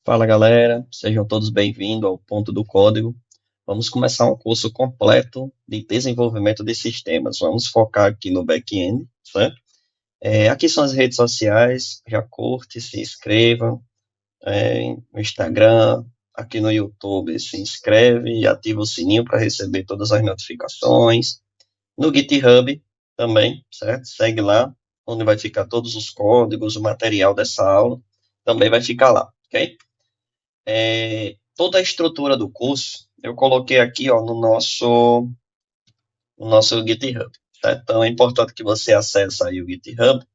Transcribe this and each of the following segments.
Fala galera, sejam todos bem-vindos ao Ponto do Código. Vamos começar um curso completo de desenvolvimento de sistemas. Vamos focar aqui no back-end, certo? Aqui são as redes sociais, já curte, se inscreva, no Instagram, aqui no YouTube, se inscreve e ativa o sininho para receber todas as notificações. No GitHub também, certo? Segue lá, onde vai ficar todos os códigos, o material dessa aula, também vai ficar lá, ok? Toda a estrutura do curso eu coloquei aqui ó, no nosso GitHub. Tá? Então é importante que você acesse aí o GitHub,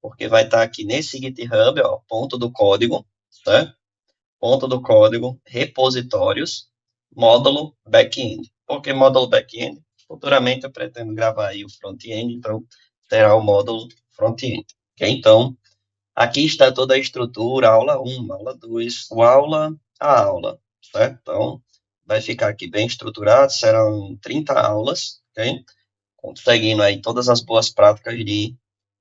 porque vai estar aqui nesse GitHub, ó, ponto do código, tá? Ponto do código, repositórios, módulo back-end. Por que módulo back-end? Futuramente eu pretendo gravar aí o front-end, então terá o módulo front-end. Okay? Então, aqui está toda a estrutura, aula 1, aula 2, a aula, certo? Então, vai ficar aqui bem estruturado, serão 30 aulas, ok? Seguindo aí todas as boas práticas de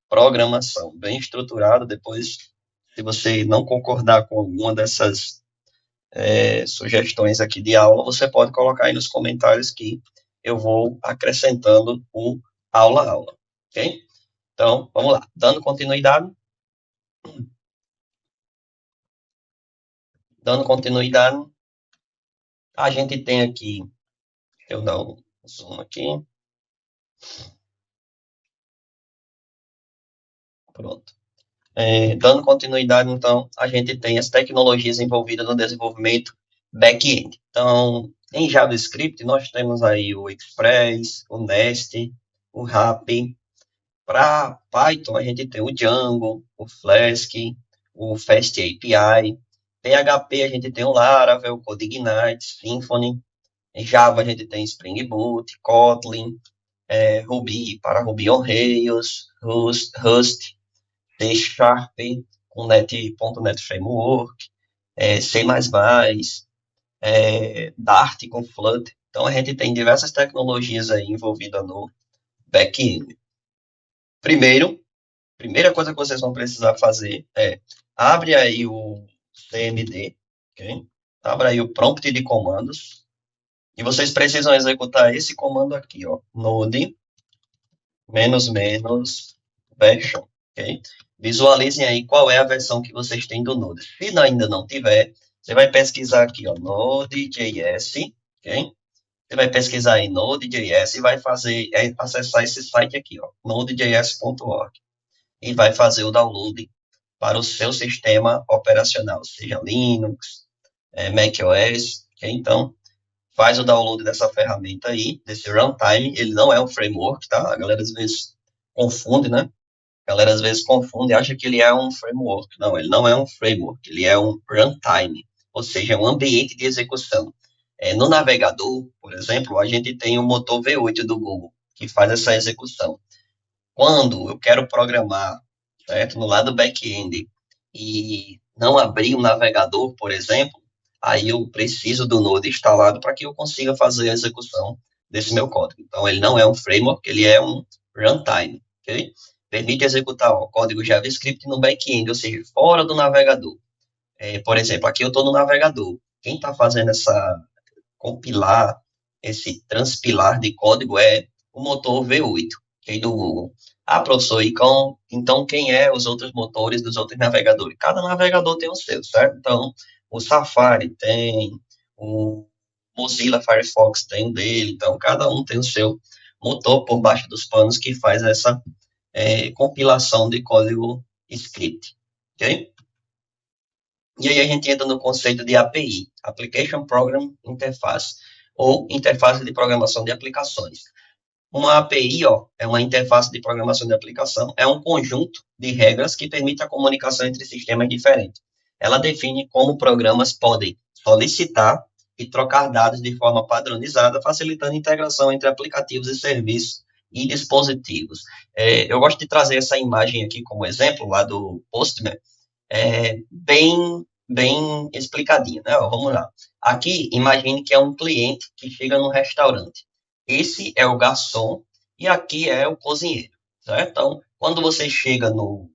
programação, bem estruturado. Depois, se você não concordar com alguma dessas sugestões aqui de aula, você pode colocar aí nos comentários que eu vou acrescentando o aula a aula, ok? Então, vamos lá. Dando continuidade, a gente tem aqui, eu dar um zoom aqui, pronto. Dando continuidade, então, a gente tem as tecnologias envolvidas no desenvolvimento back-end. Então, em JavaScript, nós temos aí o Express, o Nest, o Happy. Para Python, a gente tem o Django, o Flask, o Fast API. PHP, a gente tem o Laravel, CodeIgnite, Symfony. Em Java, a gente tem Spring Boot, Kotlin, Ruby para Ruby on Rails, Rust, C Sharp, com .NET Framework, C++, Dart com Flutter. Então, a gente tem diversas tecnologias aí envolvidas no back-end. Primeira coisa que vocês vão precisar fazer é abre aí o CMD, ok? Abra aí o prompt de comandos e vocês precisam executar esse comando aqui, ó, node menos menos version, ok? Visualizem aí qual é a versão que vocês têm do Node. Se ainda não tiver, você vai pesquisar aqui, ó, Node.js, ok? Você vai pesquisar em Node.js e vai acessar esse site aqui, ó, nodejs.org, e vai fazer o download para o seu sistema operacional, seja Linux, macOS, ok? Então, faz o download dessa ferramenta aí, desse runtime. Ele não é um framework, tá? A galera às vezes confunde, né? A galera às vezes confunde e acha que ele é um framework. Não, ele não é um framework, ele é um runtime, ou seja, é um ambiente de execução. No navegador, por exemplo, a gente tem o motor V8 do Google, que faz essa execução. Quando eu quero programar, certo, no lado back-end e não abrir um navegador, por exemplo, aí eu preciso do Node instalado para que eu consiga fazer a execução desse meu código. Então, ele não é um framework, ele é um runtime, ok? Permite executar o código JavaScript no back-end, ou seja, fora do navegador. Por exemplo, aqui eu estou no navegador. Quem está fazendo essa compilar, esse transpilar de código é o motor V8, que é do Google. Ah, professor, então quem é os outros motores dos outros navegadores? Cada navegador tem o seu, certo? Então, o Safari tem, o Mozilla Firefox tem o dele, então cada um tem o seu motor por baixo dos panos que faz essa compilação de código script, ok? E aí a gente entra no conceito de API, Application Program Interface, ou interface de programação de aplicações. Uma API, ó, é uma interface de programação de aplicação, é um conjunto de regras que permite a comunicação entre sistemas diferentes. Ela define como programas podem solicitar e trocar dados de forma padronizada, facilitando a integração entre aplicativos e serviços e dispositivos. Eu gosto de trazer essa imagem aqui como exemplo, lá do Postman, bem explicadinho, né? Vamos lá. Aqui, imagine que é um cliente que chega no restaurante. Esse é o garçom e aqui é o cozinheiro, certo? Então, quando você chega no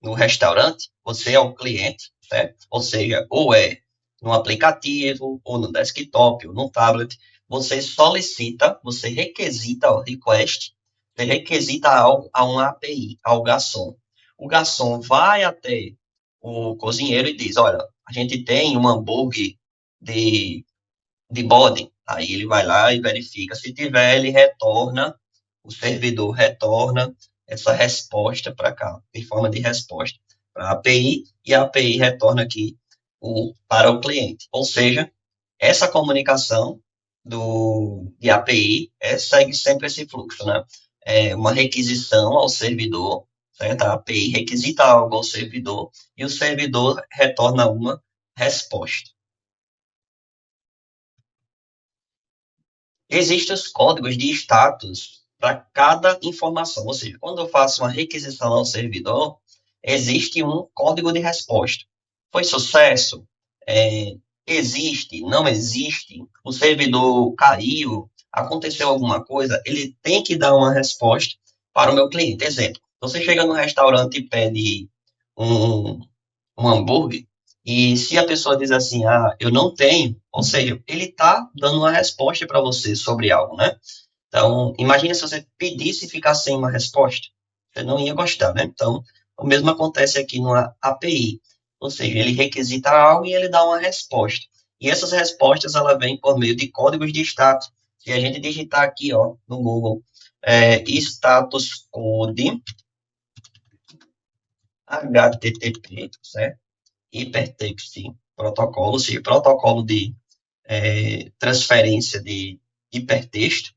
no restaurante, você é o cliente, certo? Ou seja, ou é no aplicativo, ou no desktop, ou no tablet, você solicita, você requisita o request, você requisita algo a uma API, ao garçom. O garçom vai até o cozinheiro e diz, olha, a gente tem um hambúrguer de bode. Aí ele vai lá e verifica. Se tiver, ele retorna, o servidor retorna essa resposta para cá, em forma de resposta para a API, e a API retorna aqui para o cliente. Ou seja, essa comunicação de API segue sempre esse fluxo, né? É uma requisição ao servidor, certo? A API requisita algo ao servidor e o servidor retorna uma resposta. Existem os códigos de status para cada informação. Ou seja, quando eu faço uma requisição ao servidor, existe um código de resposta. Foi sucesso? É, existe? Não existe? O servidor caiu? Aconteceu alguma coisa? Ele tem que dar uma resposta para o meu cliente. Exemplo, você chega no restaurante e pede um, um hambúrguer, e se a pessoa diz assim, eu não tenho, ou seja, ele está dando uma resposta para você sobre algo, né? Então, imagine se você pedisse e ficasse sem uma resposta. Você não ia gostar, né? Então, o mesmo acontece aqui no API. Ou seja, ele requisita algo e ele dá uma resposta. E essas respostas, ela vem por meio de códigos de status. Se a gente digitar aqui, ó, no Google, status code HTTP, certo? Hypertext Protocolo, ou seja, protocolo de transferência de hipertexto.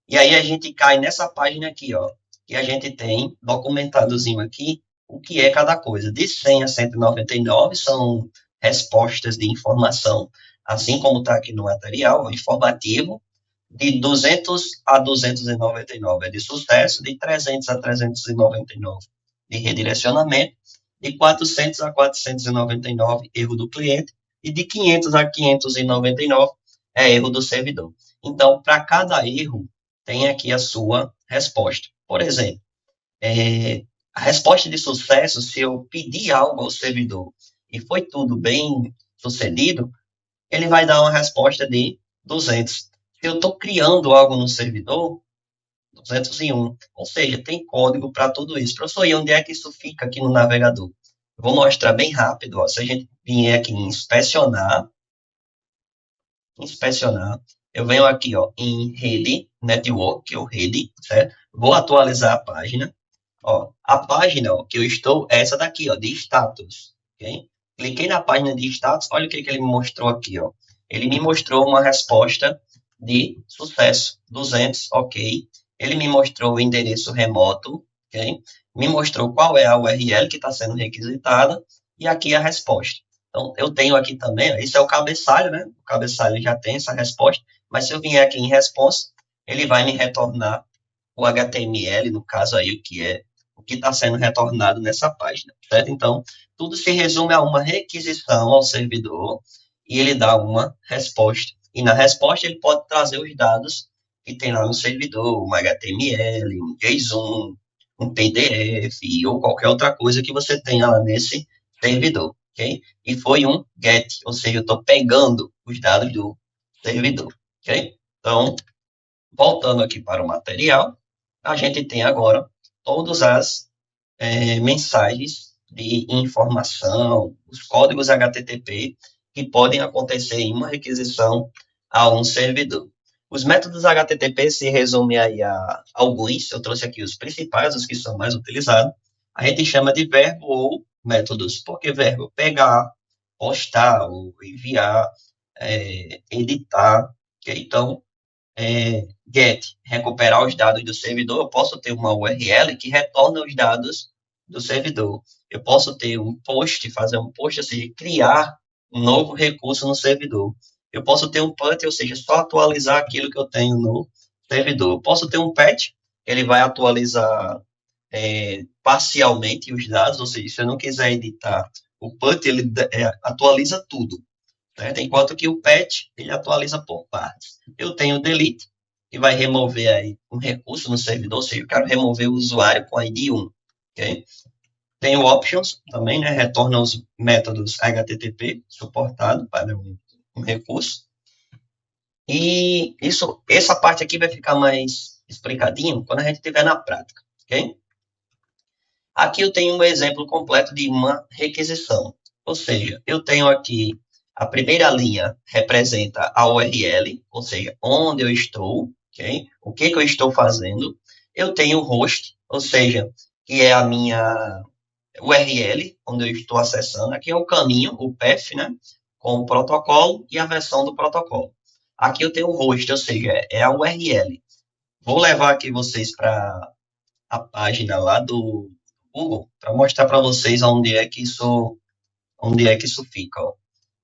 E aí a gente cai nessa página aqui, ó, que a gente tem documentadozinho aqui o que é cada coisa. De 100 a 199 são respostas de informação, assim como está aqui no material, informativo. De 200 a 299 é de sucesso, de 300 a 399 de redirecionamento, de 400 a 499 erro do cliente, e de 500 a 599 é erro do servidor. Então, para cada erro, tem aqui a sua resposta. Por exemplo, a resposta de sucesso, se eu pedir algo ao servidor e foi tudo bem sucedido, ele vai dar uma resposta de 200. Se eu estou criando algo no servidor, 201. Ou seja, tem código para tudo isso. Professor, e onde é que isso fica aqui no navegador? Eu vou mostrar bem rápido. Ó. Se a gente vier aqui em inspecionar, eu venho aqui ó, em rede, network, ou rede, certo? Vou atualizar a página. Ó, a página ó, que eu estou é essa daqui, ó, de status. Okay? Cliquei na página de status, olha o que ele me mostrou aqui. Ó. Ele me mostrou uma resposta de sucesso, 200, ok. Ele me mostrou o endereço remoto, ok. Me mostrou qual é a URL que está sendo requisitada e aqui a resposta. Então, eu tenho aqui também, esse é o cabeçalho, né? O cabeçalho já tem essa resposta, mas se eu vier aqui em response, ele vai me retornar o HTML, no caso aí, o que está sendo retornado nessa página, certo? Então, tudo se resume a uma requisição ao servidor e ele dá uma resposta. E na resposta ele pode trazer os dados que tem lá no servidor, um HTML, um JSON, um PDF ou qualquer outra coisa que você tenha lá nesse servidor, ok? E foi um GET, ou seja, eu estou pegando os dados do servidor, ok? Então, voltando aqui para o material, a gente tem agora todas as mensagens de informação, os códigos HTTP que podem acontecer em uma requisição a um servidor. Os métodos HTTP se resumem aí a alguns, eu trouxe aqui os principais, os que são mais utilizados. A gente chama de verbo ou métodos. Por que verbo? Pegar, postar, ou enviar, editar. Okay? Então, get, recuperar os dados do servidor, eu posso ter uma URL que retorna os dados do servidor. Eu posso ter um post, fazer um post, ou seja, criar um novo recurso no servidor. Eu posso ter um put, ou seja, só atualizar aquilo que eu tenho no servidor. Eu posso ter um patch, ele vai atualizar parcialmente os dados, ou seja, se eu não quiser editar o put, ele atualiza tudo. Certo? Enquanto que o patch, ele atualiza por partes. Eu tenho o delete, que vai remover aí um recurso no servidor, ou seja, eu quero remover o usuário com ID 1. Okay? Tem o options também, né? Retorna os métodos HTTP suportado para um recurso. E essa parte aqui vai ficar mais explicadinho quando a gente estiver na prática, ok? Aqui eu tenho um exemplo completo de uma requisição. Ou seja, eu tenho aqui a primeira linha representa a URL, ou seja, onde eu estou, ok? O que eu estou fazendo. Eu tenho o host, ou seja, que é a minha URL, onde eu estou acessando. Aqui é o caminho, o path, né? Com o protocolo e a versão do protocolo. Aqui eu tenho o host, ou seja, é a URL. Vou levar aqui vocês para a página lá do Google para mostrar para vocês onde é que isso fica. Ó.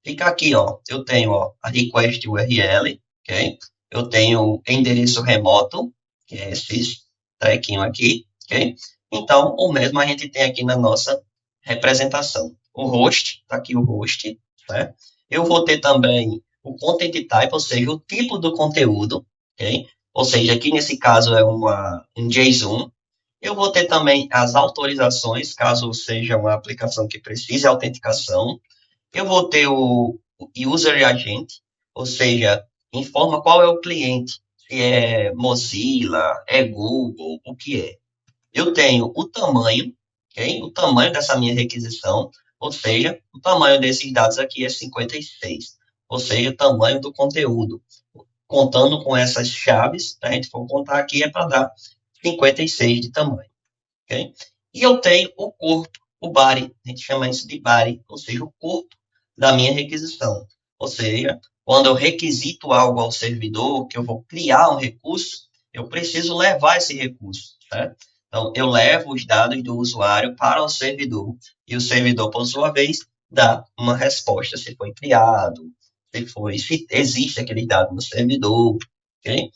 Fica aqui, ó. Eu tenho ó, a request URL, ok? Eu tenho endereço remoto, que é esse trequinho aqui, ok? Então, o mesmo a gente tem aqui na nossa representação. O host, tá aqui o host, certo? Eu vou ter também o content type, ou seja, o tipo do conteúdo, ok? Ou seja, aqui nesse caso é um JSON. Eu vou ter também as autorizações, caso seja uma aplicação que precise autenticação. Eu vou ter o user agent, ou seja, informa qual é o cliente, se é Mozilla, é Google, o que é. Eu tenho o tamanho, ok? O tamanho dessa minha requisição, ou seja, o tamanho desses dados aqui é 56, ou seja, o tamanho do conteúdo. Contando com essas chaves, a gente for contar aqui, é para dar 56 de tamanho. Okay? E eu tenho o corpo, o body, a gente chama isso de body, ou seja, o corpo da minha requisição. Ou seja, quando eu requisito algo ao servidor, que eu vou criar um recurso, eu preciso levar esse recurso, certo? Então, eu levo os dados do usuário para o servidor, e o servidor, por sua vez, dá uma resposta, se foi criado, se existe aquele dado no servidor, ok?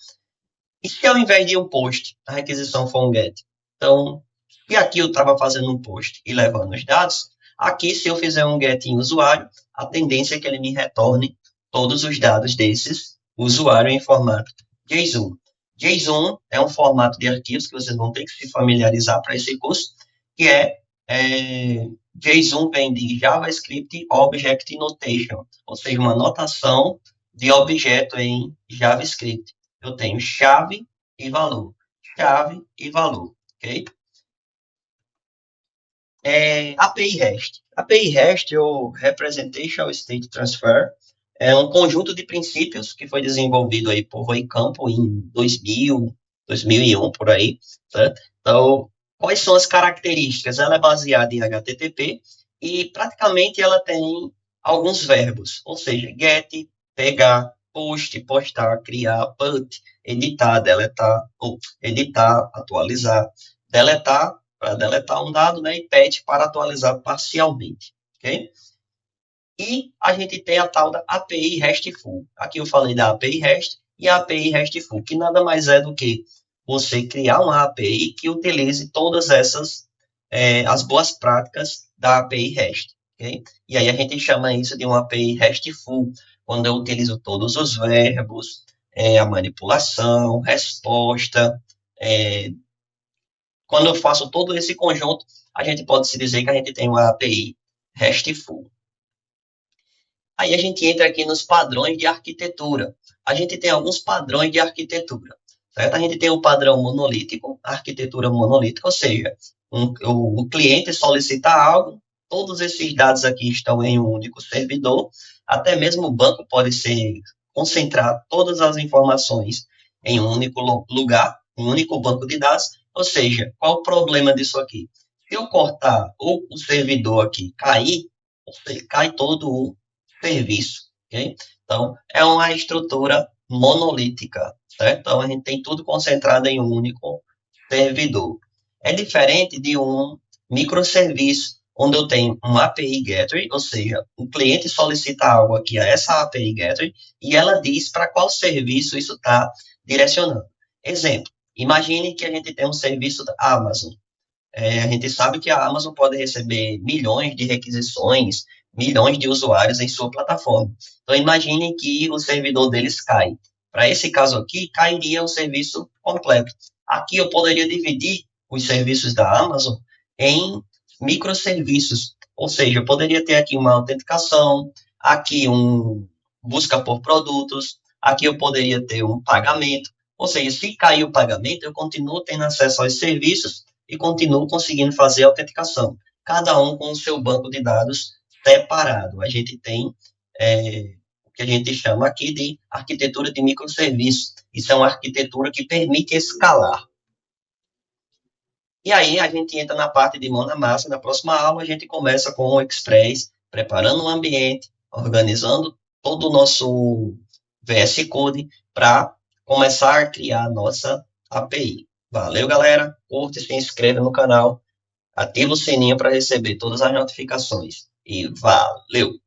E se ao invés de um post, a requisição for um get? Então, e aqui eu estava fazendo um post e levando os dados, aqui se eu fizer um get em usuário, a tendência é que ele me retorne todos os dados desses usuário em formato JSON. JSON é um formato de arquivos que vocês vão ter que se familiarizar para esse curso, que JSON vem de JavaScript Object Notation, ou seja, uma notação de objeto em JavaScript. Eu tenho chave e valor, ok? API REST. API REST, ou Representation State Transfer, é um conjunto de princípios que foi desenvolvido aí por Roy Campo em 2000, 2001, por aí, certo? Então, quais são as características? Ela é baseada em HTTP e praticamente ela tem alguns verbos, ou seja, get, pegar, post, postar, criar, put, editar, deletar, ou editar, atualizar, deletar, para deletar um dado, né, e patch para atualizar parcialmente, ok? E a gente tem a tal da API RESTful. Aqui eu falei da API REST e a API RESTful, que nada mais é do que você criar uma API que utilize todas essas, as boas práticas da API REST, ok? E aí a gente chama isso de uma API RESTful, quando eu utilizo todos os verbos, a manipulação, resposta, é, quando eu faço todo esse conjunto, a gente pode se dizer que a gente tem uma API RESTful. Aí a gente entra aqui nos padrões de arquitetura. A gente tem alguns padrões de arquitetura, certo? A gente tem o padrão monolítico, a arquitetura monolítica, ou seja, o cliente solicita algo, todos esses dados aqui estão em um único servidor, até mesmo o banco pode concentrar todas as informações em um único lugar, um único banco de dados, ou seja, qual o problema disso aqui? Se eu cortar ou o servidor aqui cair, cai todo o serviço, ok? Então, é uma estrutura monolítica, certo? Então, a gente tem tudo concentrado em um único servidor. É diferente de um microserviço, onde eu tenho um API Gateway, ou seja, o cliente solicita algo aqui a essa API Gateway e ela diz para qual serviço isso está direcionando. Exemplo, imagine que a gente tem um serviço da Amazon. A gente sabe que a Amazon pode receber milhões de requisições, milhões de usuários em sua plataforma. Então, imagine que o servidor deles cai. Para esse caso aqui, cairia o serviço completo. Aqui eu poderia dividir os serviços da Amazon em microserviços. Ou seja, eu poderia ter aqui uma autenticação, aqui um busca por produtos, aqui eu poderia ter um pagamento. Ou seja, se cair o pagamento, eu continuo tendo acesso aos serviços e continuo conseguindo fazer a autenticação. Cada um com o seu banco de dados separado. A gente tem o que a gente chama aqui de arquitetura de microserviços. Isso é uma arquitetura que permite escalar. E aí a gente entra na parte de mão na massa. Na próxima aula a gente começa com o Express, preparando o ambiente, organizando todo o nosso VS Code para começar a criar a nossa API. Valeu, galera. Curte, se inscreve no canal, ativa o sininho para receber todas as notificações. E valeu!